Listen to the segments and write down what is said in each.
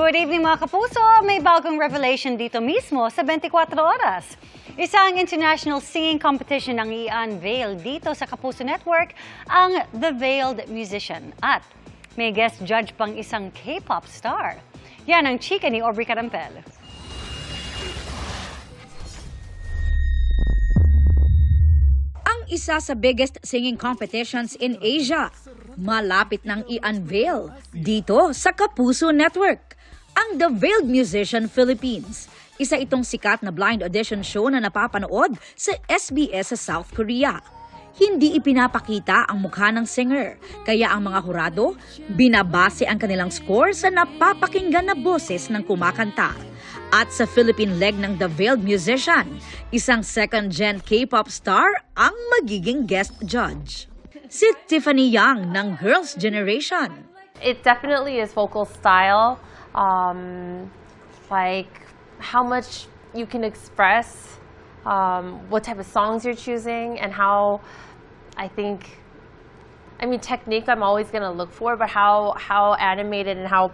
Good evening mga kapuso! May bagong revelation dito mismo sa 24 oras. Isang international singing competition ang i-unveil dito sa Kapuso Network, ang The Veiled Musician. At may guest judge pang isang K-pop star. Yan ang chika ni Aubrey Carampel. Ang isa sa biggest singing competitions in Asia, malapit nang i-unveil dito sa Kapuso Network. Ang The Veiled Musician Philippines. Isa itong sikat na blind audition show na napapanood sa SBS sa South Korea. Hindi ipinapakita ang mukha ng singer, kaya ang mga hurado binabase ang kanilang score sa napapakinggan na boses ng kumakanta. At sa Philippine leg ng The Veiled Musician, isang second-gen K-pop star ang magiging guest judge. Si Tiffany Yang ng Girls' Generation. It definitely is vocal style, like how much you can express, what type of songs you're choosing, and how technique I'm always going to look for, but how animated and how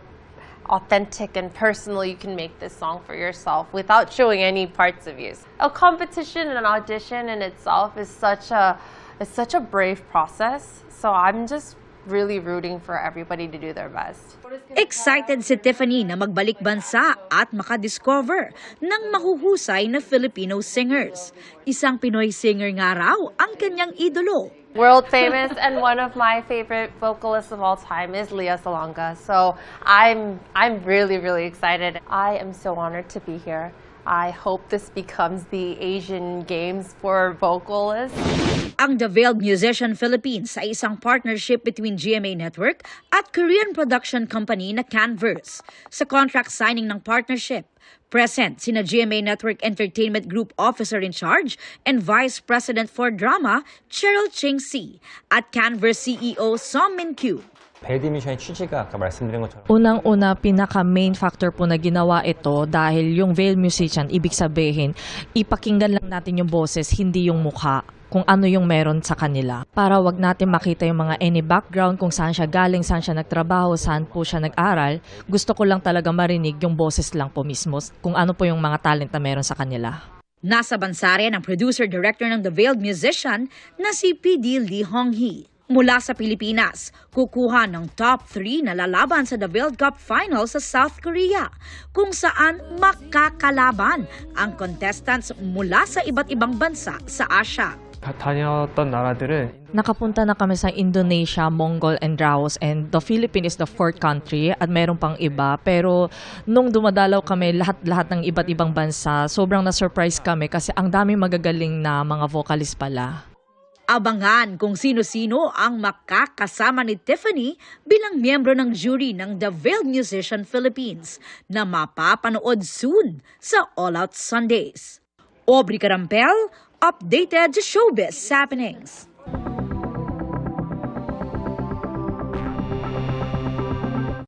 authentic and personal you can make this song for yourself without showing any parts of you. A competition and an audition in itself is such a brave process. So I'm just really rooting for everybody to do their best. Excited si Tiffany na magbalik bansa at makadiscover ng mahuhusay na Filipino singers. Isang Pinoy singer nga raw ang kanyang idolo. World famous and one of my favorite vocalists of all time is Lea Salonga. So I'm really, really excited. I am so honored to be here. I hope this becomes the Asian Games for vocalists. Ang The Veiled Musician Philippines ay isang partnership between GMA Network at Korean production company na Canverse. Sa contract signing ng partnership, present sina GMA Network Entertainment Group Officer in Charge and Vice President for Drama, Cheryl Ching-si, at Canverse CEO Song Min-kyu. 베일드 미션의 취지가 아까 말씀드린 것처럼 Unang-una, pinaka-main factor po na ginawa ito dahil yung veiled musician, ibig sabihin, ipakinggan lang natin yung boses, hindi yung mukha, kung ano yung meron sa kanila. Para wag natin makita yung mga any background, kung saan siya galing, saan siya nagtrabaho, saan po siya nag-aral. Gusto ko lang talaga marinig yung boses lang po mismo, kung ano po yung mga talent na meron sa kanila. Nasa bansa rin ang producer-director ng The Veiled Musician na si PD Lee Hong-hee. Mula sa Pilipinas, kukuha ng top 3 na lalaban sa The Veiled Cup Final sa South Korea, kung saan makakalaban ang contestants mula sa iba't ibang bansa sa Asia. 다녔던 나라들은 Nakapunta na kami sa Indonesia, Mongol, and Laos, and the Philippines is the fourth country at meron pang iba. Pero nung dumadalaw kami lahat ng iba't ibang bansa, sobrang na-surprise kami kasi ang daming magagaling na mga vocalist pala. Abangan kung sino-sino ang makakasama ni Tiffany bilang miyembro ng jury ng The Veiled Musician Philippines na mapapanood soon sa All Out Sundays. Aubrey Carampel, updated sa Showbiz Happenings.